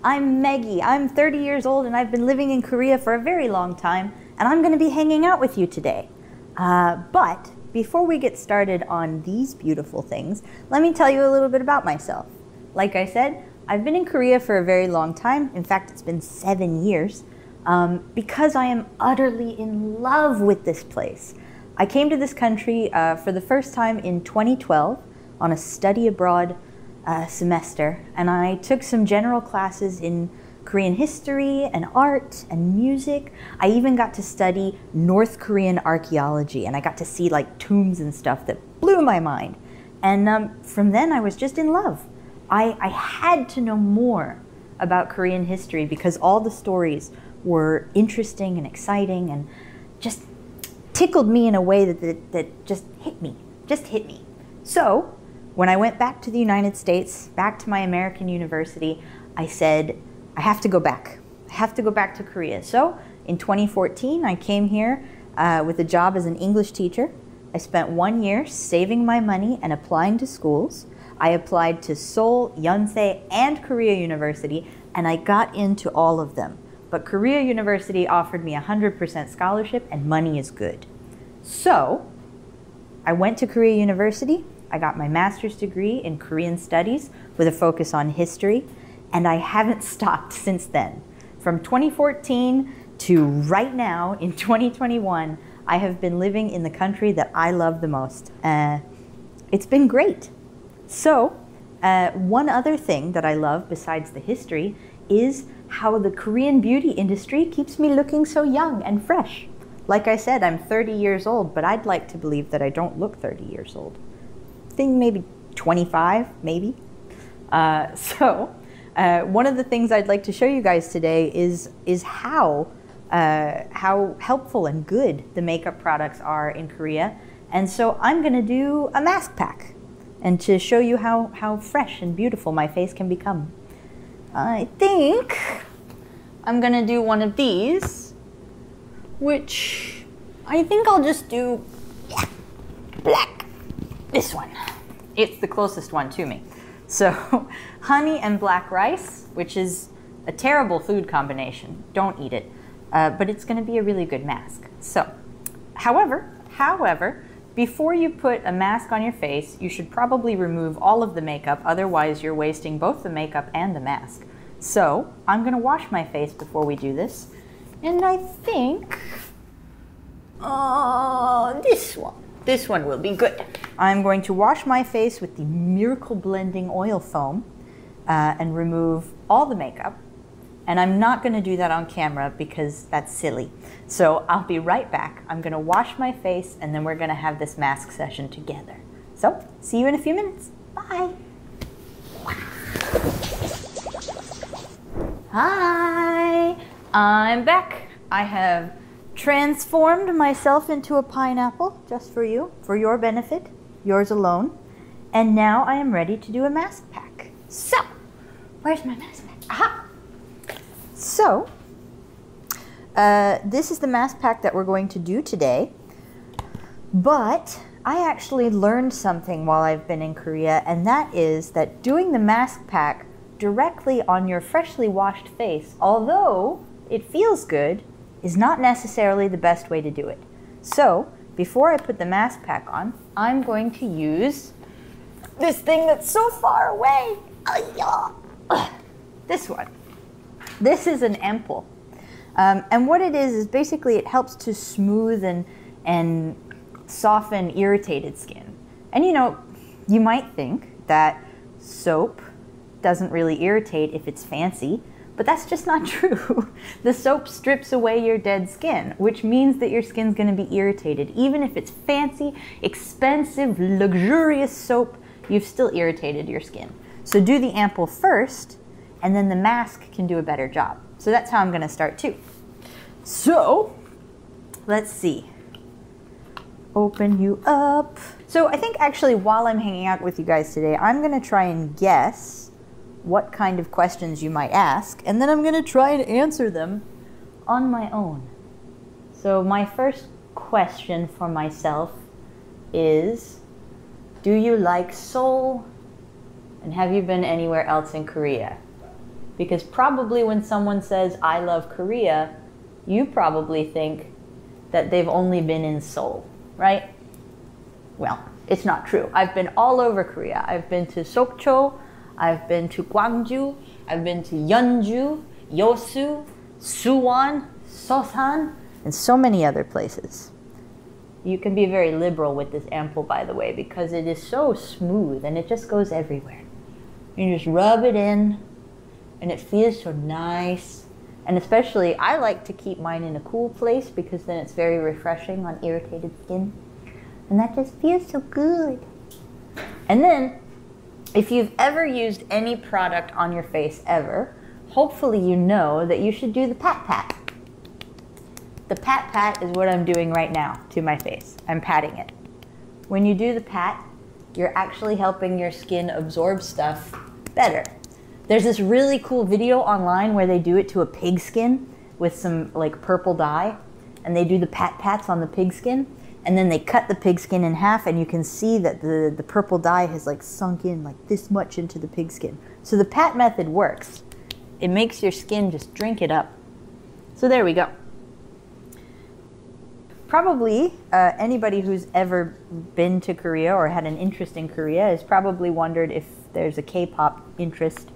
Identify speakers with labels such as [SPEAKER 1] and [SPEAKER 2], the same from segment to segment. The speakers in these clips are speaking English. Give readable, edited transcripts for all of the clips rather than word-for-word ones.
[SPEAKER 1] I'm Meggie. I'm 30 years old and I've been living in Korea for a very long time, and I'm going to be hanging out with you today. But before we get started on these beautiful things, let me tell you a little bit about myself. Like I said, I've been in Korea for a very long time. In fact, it's been 7 years, because I am utterly in love with this place. I came to this country for the first time in 2012 on a study abroad semester, and I took some general classes in Korean history and art and music. I even got to study North Korean archaeology, and I got to see like tombs and stuff that blew my mind. And from then I was just in love. I had to know more about Korean history because all the stories were interesting and exciting and just tickled me in a way that just hit me. So when I went back to the United States, back to my American university, I said, I have to go back. I have to go back to Korea. So in 2014, I came here with a job as an English teacher. I spent 1 year saving my money and applying to schools. I applied to Seoul, Yonsei, and Korea University, and I got into all of them. But Korea University offered me 100% scholarship, and money is good. So I went to Korea University. I got my master's degree in Korean studies with a focus on history, and I haven't stopped since then. From 2014 to right now in 2021, I have been living in the country that I love the most. It's been great. So one other thing that I love besides the history is how the Korean beauty industry keeps me looking so young and fresh. Like I said, I'm 30 years old, but I'd like to believe that I don't look 30 years old. I think maybe 25, maybe. One of the things I'd like to show you guys today is how helpful and good the makeup products are in Korea. And so I'm gonna do a mask pack and to show you how fresh and beautiful my face can become. I think I'm gonna do one of these, which I think I'll just do black. This one. It's the closest one to me. So, honey and black rice, which is a terrible food combination. Don't eat it. But it's going to be a really good mask. So, however, before you put a mask on your face, you should probably remove all of the makeup. Otherwise, you're wasting both the makeup and the mask. So, I'm going to wash my face before we do this. And I think this one will be good. I'm going to wash my face with the Miracle Blending Oil Foam and remove all the makeup. And I'm not going to do that on camera because that's silly. So I'll be right back. I'm going to wash my face and then we're going to have this mask session together. So, see you in a few minutes. Bye. Hi, I'm back. I have transformed myself into a pineapple just for you, for your benefit, yours alone. And now I am ready to do a mask pack. So, where's my mask pack? Aha! So, this is the mask pack that we're going to do today. But I actually learned something while I've been in Korea, and that is that doing the mask pack directly on your freshly washed face, although it feels good, is not necessarily the best way to do it. So, before I put the mask pack on, I'm going to use this thing that's so far away. This one. This is an ampoule. And what it is basically it helps to smooth and soften irritated skin. And you know, you might think that soap doesn't really irritate if it's fancy, but that's just not true. The soap strips away your dead skin, which means that your skin's gonna be irritated. Even if it's fancy, expensive, luxurious soap, you've still irritated your skin. So do the ampoule first, and then the mask can do a better job. So that's how I'm gonna start too. So, let's see. Open you up. So I think actually while I'm hanging out with you guys today, I'm gonna try and guess what kind of questions you might ask, and then I'm going to try and answer them on my own. So my first question for myself is, do you like Seoul? And have you been anywhere else in Korea? Because probably when someone says, I love Korea, you probably think that they've only been in Seoul, right? Well, it's not true. I've been all over Korea. I've been to Sokcho, I've been to Gwangju, I've been to Yeonju, Yosu, Suwon, Sosan, and so many other places. You can be very liberal with this ampoule, by the way, because it is so smooth and it just goes everywhere. You just rub it in and it feels so nice. And especially, I like to keep mine in a cool place because then it's very refreshing on irritated skin. And that just feels so good. And then, if you've ever used any product on your face ever, hopefully you know that you should do the pat-pat. The pat-pat is what I'm doing right now to my face. I'm patting it. When you do the pat, you're actually helping your skin absorb stuff better. There's this really cool video online where they do it to a pig skin with some like purple dye, and they do the pat-pats on the pig skin, and then they cut the pig skin in half, and you can see that the purple dye has like sunk in like this much into the pig skin. So the pat method works. It makes your skin just drink it up. So there we go. Probably anybody who's ever been to Korea or had an interest in Korea has probably wondered if there's a K-pop interest.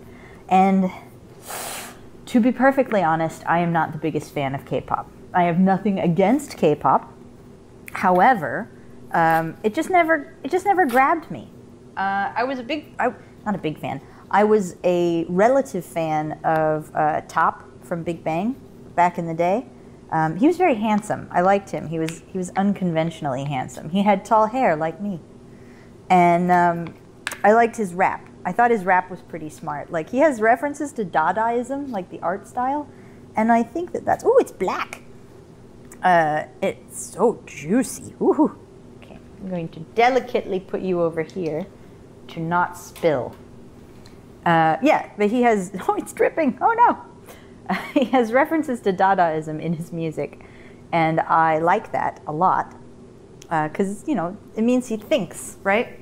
[SPEAKER 1] And to be perfectly honest, I am not the biggest fan of K-pop. I have nothing against K-pop. However, it just never grabbed me. I was not a big fan. I was a relative fan of Top from Big Bang back in the day. He was very handsome. I liked him. He was unconventionally handsome. He had tall hair like me. And I liked his rap. I thought his rap was pretty smart. Like, he has references to Dadaism, like the art style. And I think that's, oh, it's black. It's so juicy. Ooh. Okay, I'm going to delicately put you over here to not spill. Yeah, but he has, oh, it's dripping. Oh no. He has references to Dadaism in his music, and I like that a lot because, you know, it means he thinks, right?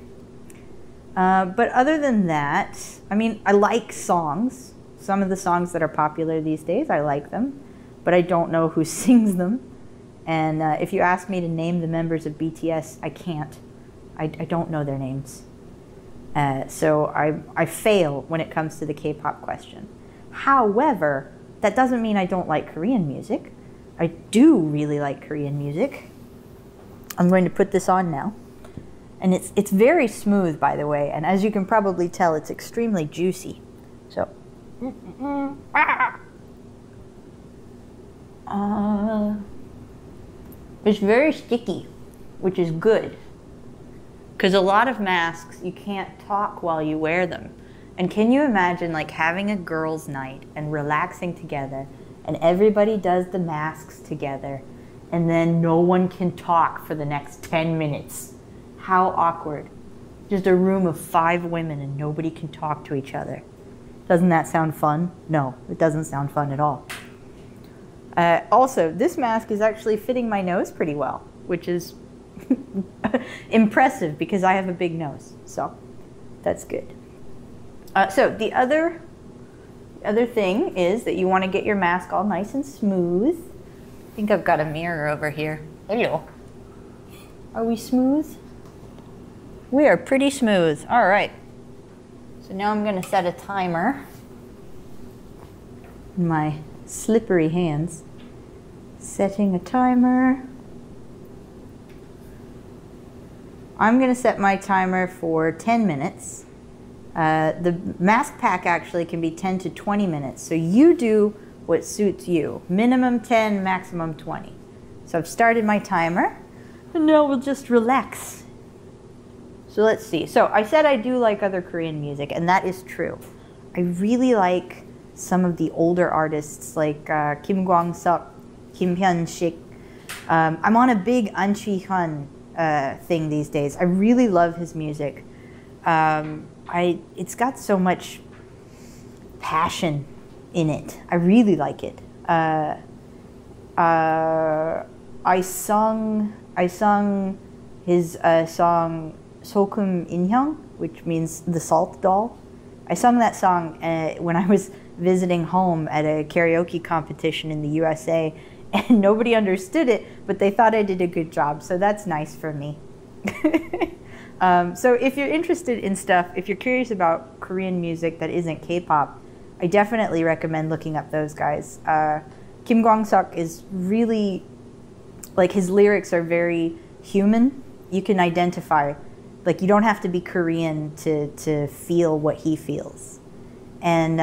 [SPEAKER 1] But other than that, I mean, I like songs. Some of the songs that are popular these days, I like them, but I don't know who sings them. And if you ask me to name the members of BTS, I can't. I don't know their names. So I fail when it comes to the K-pop question. However, that doesn't mean I don't like Korean music. I do really like Korean music. I'm going to put this on now. And it's very smooth, by the way. And as you can probably tell, it's extremely juicy. So. It's very sticky, which is good. Because a lot of masks, you can't talk while you wear them. And can you imagine like having a girls' night and relaxing together and everybody does the masks together and then no one can talk for the next 10 minutes? How awkward. Just a room of 5 women and nobody can talk to each other. Doesn't that sound fun? No, it doesn't sound fun at all. Also, this mask is actually fitting my nose pretty well, which is impressive because I have a big nose. So that's good. So the other thing is that you want to get your mask all nice and smooth. I think I've got a mirror over here. Hello. Are we smooth? We are pretty smooth. All right. So now I'm going to set a timer. My slippery hands. Setting a timer. I'm going to set my timer for 10 minutes. The mask pack actually can be 10 to 20 minutes. So you do what suits you. Minimum 10, maximum 20. So I've started my timer. And now we'll just relax. So let's see. So I said I do like other Korean music, and that is true. I really like some of the older artists like Kim Kwang-seok, Kim Hyun-sik. I'm on a big An Chi-hyun thing these days. I really love his music. It's got so much passion in it. I really like it. I sung his song Sokum Inhyung, which means the salt doll, I sung that song when I was visiting home at a karaoke competition in the USA, and nobody understood it, but they thought I did a good job, so that's nice for me. So if you're interested in stuff, if you're curious about Korean music that isn't K-pop, I definitely recommend looking up those guys. Kim Kwang-seok is really, like, his lyrics are very human. You can identify, like, you don't have to be Korean to feel what he feels. And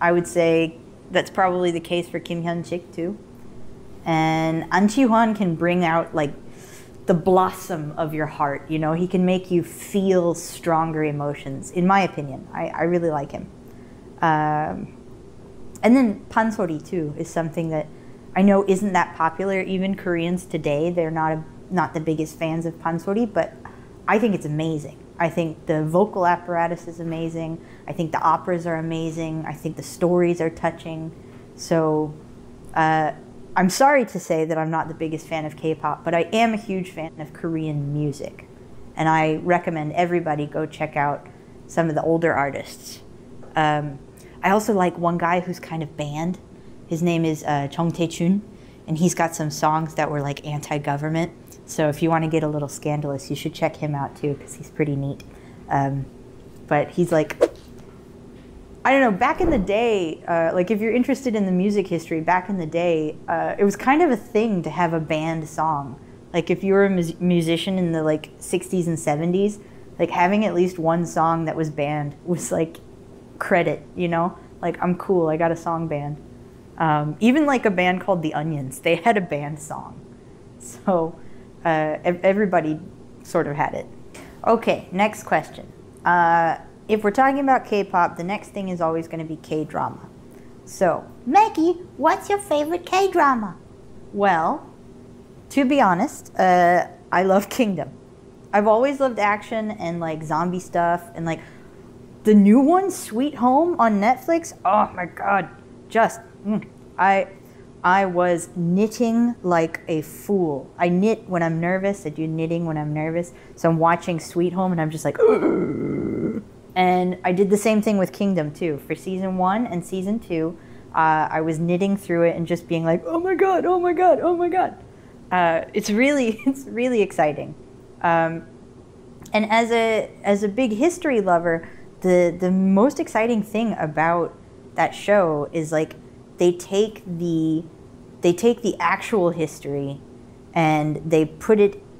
[SPEAKER 1] I would say that's probably the case for Kim Hyun-sik too. And An Chi-hwan can bring out, like, the blossom of your heart, you know? He can make you feel stronger emotions, in my opinion. I really like him. And then pansori too is something that I know isn't that popular. Even Koreans today, they're not the biggest fans of pansori, but I think it's amazing. I think the vocal apparatus is amazing. I think the operas are amazing. I think the stories are touching. So I'm sorry to say that I'm not the biggest fan of K-pop, but I am a huge fan of Korean music. And I recommend everybody go check out some of the older artists. I also like one guy who's kind of banned. His name is Jung Tae-chun, and he's got some songs that were like anti-government. So if you want to get a little scandalous, you should check him out too, because he's pretty neat. But he's like, I don't know, back in the day, like if you're interested in the music history, back in the day, it was kind of a thing to have a banned song. Like if you were a musician in the like 60s and 70s, like having at least one song that was banned was like credit, you know? Like, I'm cool, I got a song banned. Even like a band called The Onions, they had a banned song. So everybody sort of had it. Okay, next question. If we're talking about K-pop, the next thing is always going to be K-drama. So, Maggie, what's your favorite K-drama? Well, to be honest, I love Kingdom. I've always loved action and like zombie stuff, and like the new one, Sweet Home on Netflix. Oh my God, just I was knitting like a fool. I knit when I'm nervous. I do knitting when I'm nervous. So I'm watching Sweet Home and I'm just like, ugh. And I did the same thing with Kingdom too. For season 1 and season 2, I was knitting through it and just being like, oh my God, oh my God, oh my God. It's really exciting. And as a big history lover, the most exciting thing about that show is like they take the actual history and they put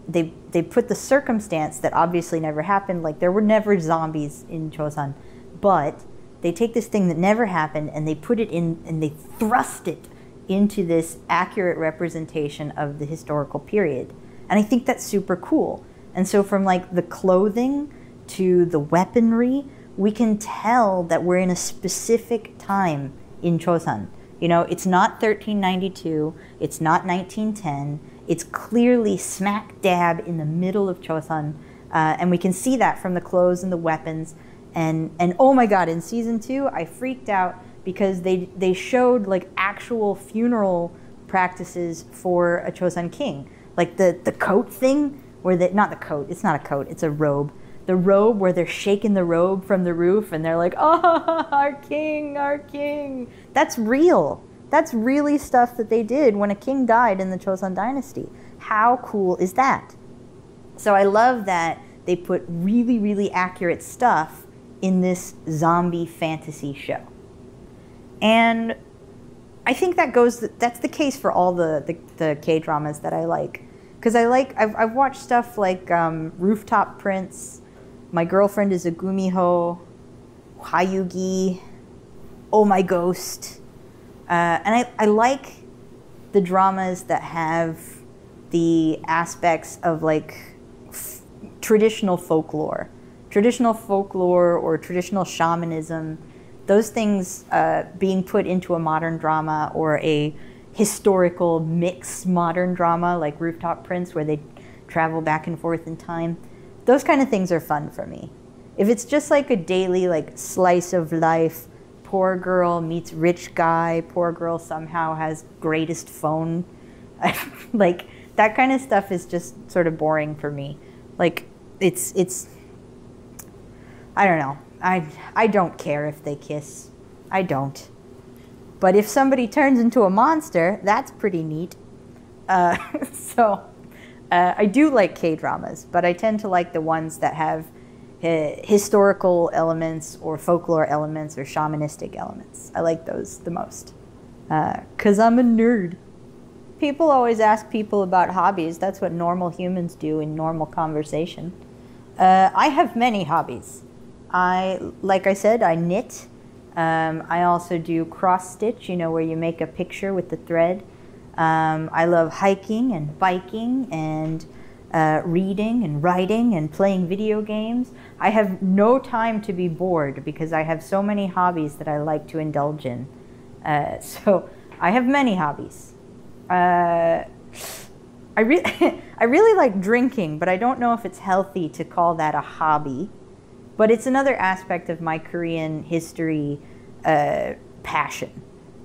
[SPEAKER 1] the circumstance that obviously never happened. Like there were never zombies in Chosun, but they take this thing that never happened and they put it in and they thrust it into this accurate representation of the historical period. And I think that's super cool. And so from like the clothing to the weaponry, we can tell that we're in a specific time in Chosun. You know, it's not 1392, it's not 1910, it's clearly smack dab in the middle of Chosun, and we can see that from the clothes and the weapons. And oh my God, in season 2, I freaked out because they showed like actual funeral practices for a Chosun king. Like the coat thing, where not the coat, it's not a coat, it's a robe. The robe where they're shaking the robe from the roof and they're like, oh, our king, our king. That's real. That's really stuff that they did when a king died in the Chosun dynasty. How cool is that? So I love that they put really, really accurate stuff in this zombie fantasy show. And I think that's the case for all the K-dramas that I like. Because I've watched stuff like Rooftop Prince, My Girlfriend is a Gumiho, Hayugi, Oh My Ghost. And I like the dramas that have the aspects of like traditional folklore or traditional shamanism. Those things being put into a modern drama or a historical mixed modern drama like Rooftop Prince, where they travel back and forth in time. Those kind of things are fun for me. If it's just like a daily like slice of life, poor girl meets rich guy, poor girl somehow has greatest phone, like that kind of stuff is just sort of boring for me. Like it's I don't know. I don't care if they kiss. I don't. But if somebody turns into a monster, that's pretty neat. So I do like K-dramas, but I tend to like the ones that have historical elements or folklore elements or shamanistic elements. I like those the most. 'Cause I'm a nerd. People always ask people about hobbies. That's what normal humans do in normal conversation. I have many hobbies. Like I said, I knit. I also do cross stitch, you know, where you make a picture with the thread. I love hiking and biking and reading and writing and playing video games. I have no time to be bored because I have so many hobbies that I like to indulge in. So I have many hobbies. I really like drinking, but I don't know if it's healthy to call that a hobby. But it's another aspect of my Korean history passion,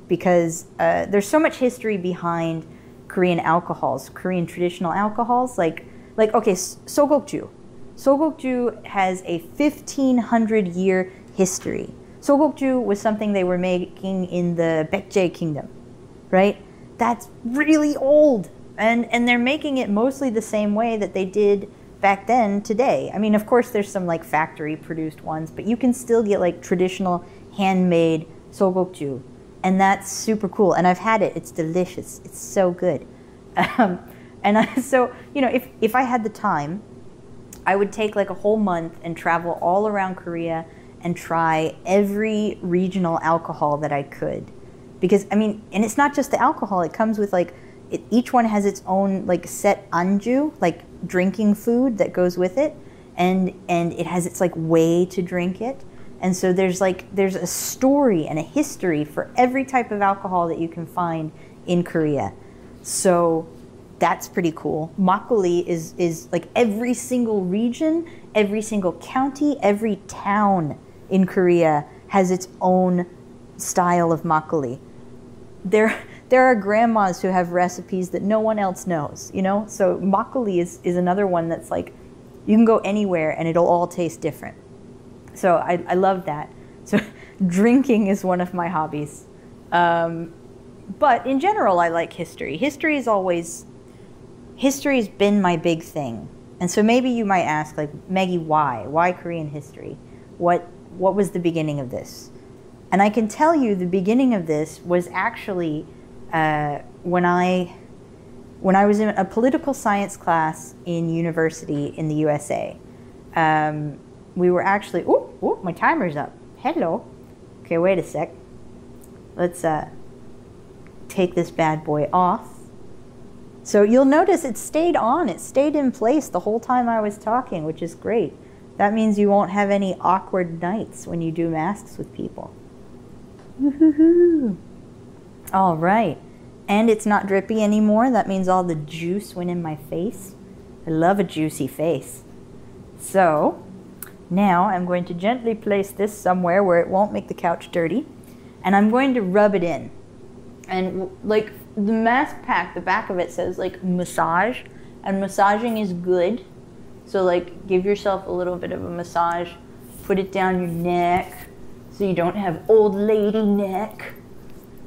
[SPEAKER 1] because there's so much history behind Korean alcohols, Korean traditional alcohols. Like okay, Sogokju. Sogokju has a 1,500-year history. Sogokju was something they were making in the Baekje Kingdom, right? That's really old, and they're making it mostly the same way that they did back then today. I mean, of course, there's some like factory-produced ones, but you can still get like traditional handmade Sogokju, and that's super cool. And I've had it; it's delicious. It's so good. So you know, if I had the time, I would take like a whole month and travel all around Korea and try every regional alcohol that I could. Because, I mean, and it's not just the alcohol, it comes with like, each one has its own like set anju, like drinking food that goes with it. And it has its like way to drink it. And so there's a story and a history for every type of alcohol that you can find in Korea. So that's pretty cool. Makgeolli is like every single region, every single county, every town in Korea has its own style of makgeolli. There are grandmas who have recipes that no one else knows, you know? So makgeolli is another one that's like, you can go anywhere and it'll all taste different. So I love that. So drinking is one of my hobbies. But in general, I like history. History's been my big thing. And so maybe you might ask, like, Meggie, why? Why Korean history? What was the beginning of this? And I can tell you the beginning of this was actually when I was in a political science class in university in the USA. We were actually, oh, my timer's up. Hello. Okay, wait a sec. Let's take this bad boy off. So you'll notice it stayed on. It stayed in place the whole time I was talking, which is great. That means you won't have any awkward nights when you do masks with people. Woohoo! All right. And it's not drippy anymore. That means all the juice went in my face. I love a juicy face. So now I'm going to gently place this somewhere where it won't make the couch dirty. And I'm going to rub it in. And like the mask pack, the back of it says like massage. And massaging is good. So like give yourself a little bit of a massage. Put it down your neck so you don't have old lady neck.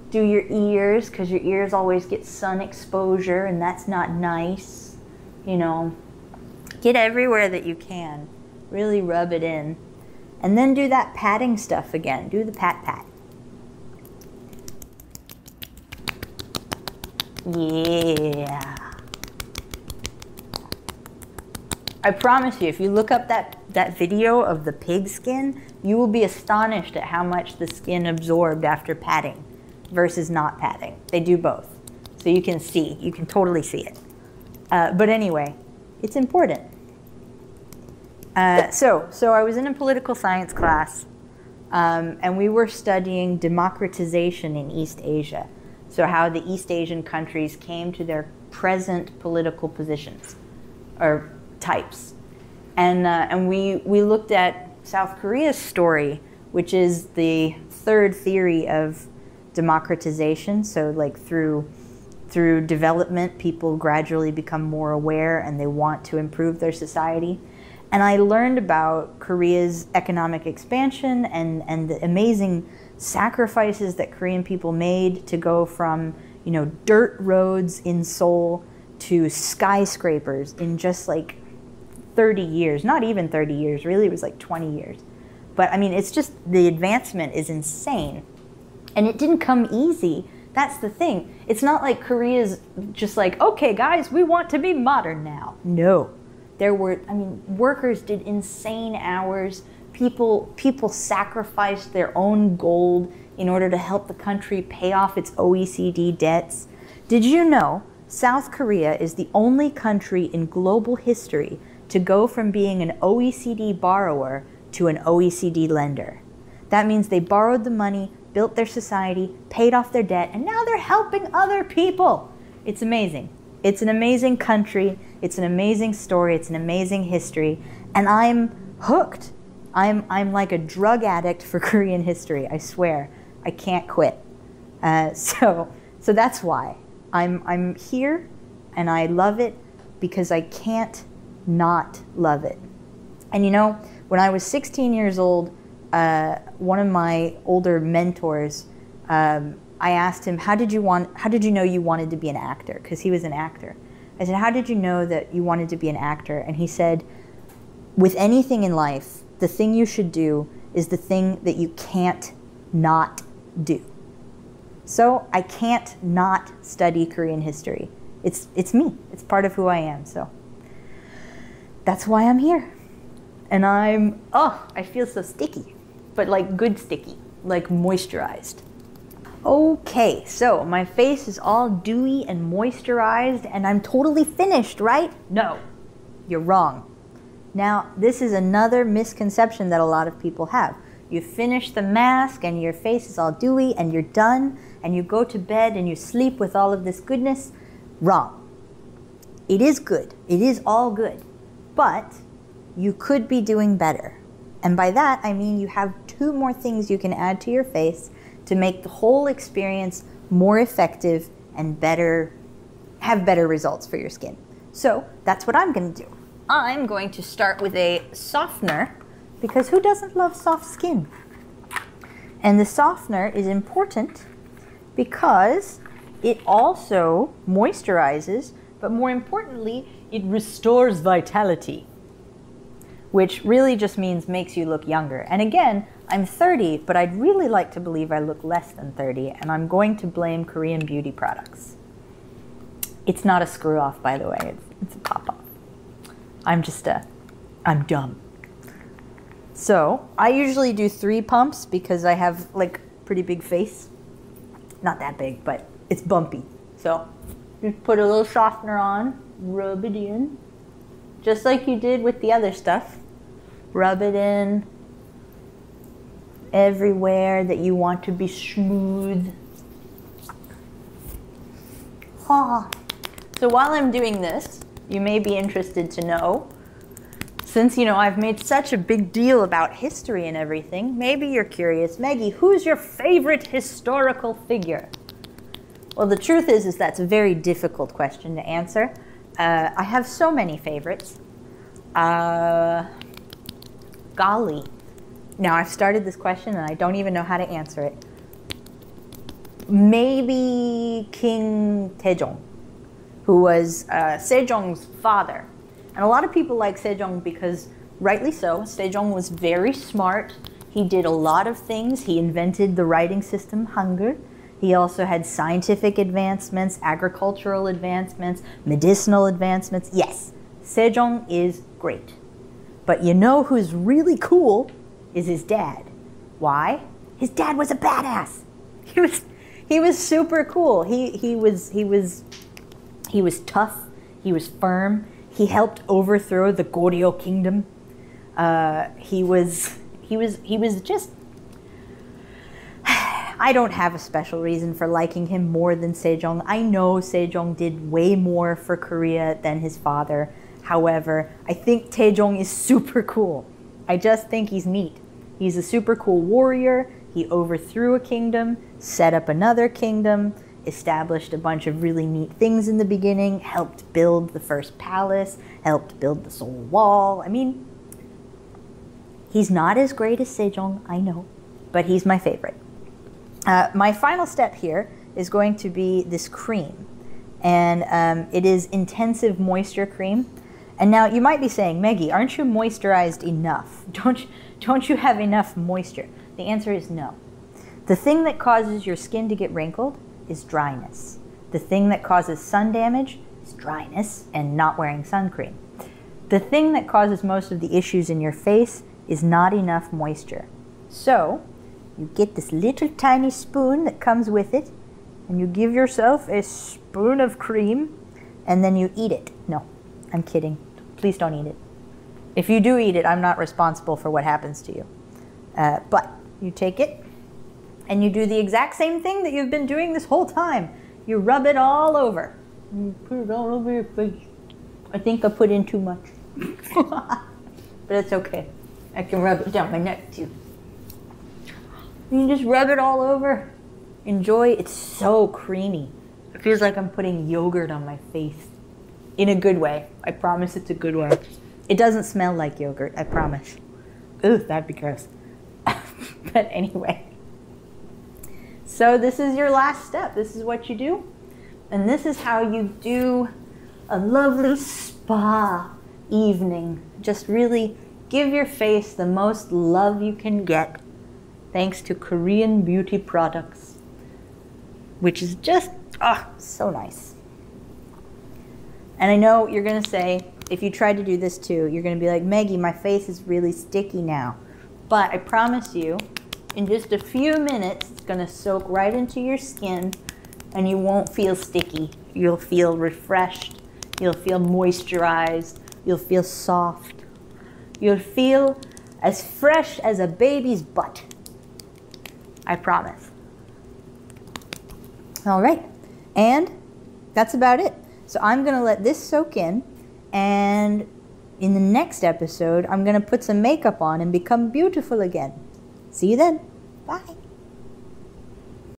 [SPEAKER 1] Do your ears, because your ears always get sun exposure and that's not nice. You know, get everywhere that you can. Really rub it in. And then do that patting stuff again. Do the pat. Yeah. I promise you, if you look up that video of the pig skin, you will be astonished at how much the skin absorbed after patting versus not patting. They do both. So you can see, you can totally see it. But anyway, it's important. So I was in a political science class, and we were studying democratization in East Asia. So how the East Asian countries came to their present political positions, or types. And we looked at South Korea's story, which is the third theory of democratization. So like through development, people gradually become more aware and they want to improve their society. And I learned about Korea's economic expansion and the amazing sacrifices that Korean people made to go from, you know, dirt roads in Seoul to skyscrapers in just like 30 years. Not even 30 years, really, it was like 20 years. But I mean, it's just, the advancement is insane. And it didn't come easy. That's the thing. It's not like Korea's just like, okay, guys, we want to be modern now. No. There were, I mean, workers did insane hours. People sacrificed their own gold in order to help the country pay off its OECD debts. Did you know South Korea is the only country in global history to go from being an OECD borrower to an OECD lender? That means they borrowed the money, built their society, paid off their debt, and now they're helping other people. It's amazing. It's an amazing country. It's an amazing story. It's an amazing history. And I'm hooked. I'm like a drug addict for Korean history. I swear. I can't quit. So that's why I'm here, and I love it because I can't not love it. And you know, when I was 16 years old, one of my older mentors, I asked him, how did you know you wanted to be an actor? Because he was an actor. I said, how did you know that you wanted to be an actor? And he said, with anything in life, the thing you should do is the thing that you can't not do. So I can't not study Korean history. It's me. It's part of who I am. So that's why I'm here. And I feel so sticky, but like good sticky, like moisturized. Okay, so my face is all dewy and moisturized and I'm totally finished, right? No, you're wrong. Now, this is another misconception that a lot of people have. You finish the mask and your face is all dewy and you're done and you go to bed and you sleep with all of this goodness. Wrong. It is good. It is all good. But you could be doing better. And by that, I mean you have 2 more things you can add to your face to make the whole experience more effective and have better results for your skin. So that's what I'm going to do. I'm going to start with a softener, because who doesn't love soft skin? And the softener is important because it also moisturizes, but more importantly, it restores vitality, which really just means makes you look younger. And again, I'm 30, but I'd really like to believe I look less than 30, and I'm going to blame Korean beauty products. It's not a screw off, by the way, it's a pop off. I'm dumb. So I usually do 3 pumps because I have like pretty big face. Not that big, but it's bumpy. So just put a little softener on, rub it in, just like you did with the other stuff. Rub it in everywhere that you want to be smooth. So while I'm doing this, you may be interested to know, since, you know, I've made such a big deal about history and everything, maybe you're curious, Maggie, who's your favorite historical figure? Well, the truth is that's a very difficult question to answer. I have so many favorites. Golly. Now, I've started this question and I don't even know how to answer it. Maybe King Taejong, who was Sejong's father. And a lot of people like Sejong because, rightly so, Sejong was very smart. He did a lot of things. He invented the writing system, Hangul. He also had scientific advancements, agricultural advancements, medicinal advancements. Yes, Sejong is great. But you know who's really cool is his dad. Why? His dad was a badass. He was super cool. He was tough. He was firm. He helped overthrow the Goryeo kingdom. He was just. I don't have a special reason for liking him more than Sejong. I know Sejong did way more for Korea than his father. However, I think Taejong is super cool. I just think he's neat. He's a super cool warrior. He overthrew a kingdom, set up another kingdom, established a bunch of really neat things in the beginning, helped build the first palace, helped build the Seoul Wall. I mean, He's not as great as Sejong, I know, but he's my favorite. My final step here is going to be this cream. And it is intensive moisture cream. And now you might be saying, Meggie, aren't you moisturized enough? Don't you have enough moisture? The answer is no. The thing that causes your skin to get wrinkled is dryness. The thing that causes sun damage is dryness and not wearing sun cream. The thing that causes most of the issues in your face is not enough moisture. So you get this little tiny spoon that comes with it, and you give yourself a spoon of cream, and then you eat it. No, I'm kidding. Please don't eat it. If you do eat it, I'm not responsible for what happens to you. But you take it, and you do the exact same thing that you've been doing this whole time. You rub it all over. You put it all over your face. I think I put in too much. But it's okay. I can rub it down my neck too. You just rub it all over. Enjoy. It's so creamy. It feels like I'm putting yogurt on my face. In a good way. I promise it's a good way. It doesn't smell like yogurt, I promise. Ooh, that'd be gross. But anyway. So this is your last step. This is what you do. And this is how you do a lovely spa evening. Just really give your face the most love you can get, thanks to Korean beauty products, which is just, so nice. And I know you're gonna say, if you tried to do this too, you're gonna be like, Meggie, my face is really sticky now. But I promise you, in just a few minutes, it's gonna soak right into your skin and you won't feel sticky. You'll feel refreshed, you'll feel moisturized, you'll feel soft. You'll feel as fresh as a baby's butt. I promise. All right, and that's about it. So I'm gonna let this soak in, and in the next episode, I'm gonna put some makeup on and become beautiful again. See you then. Bye.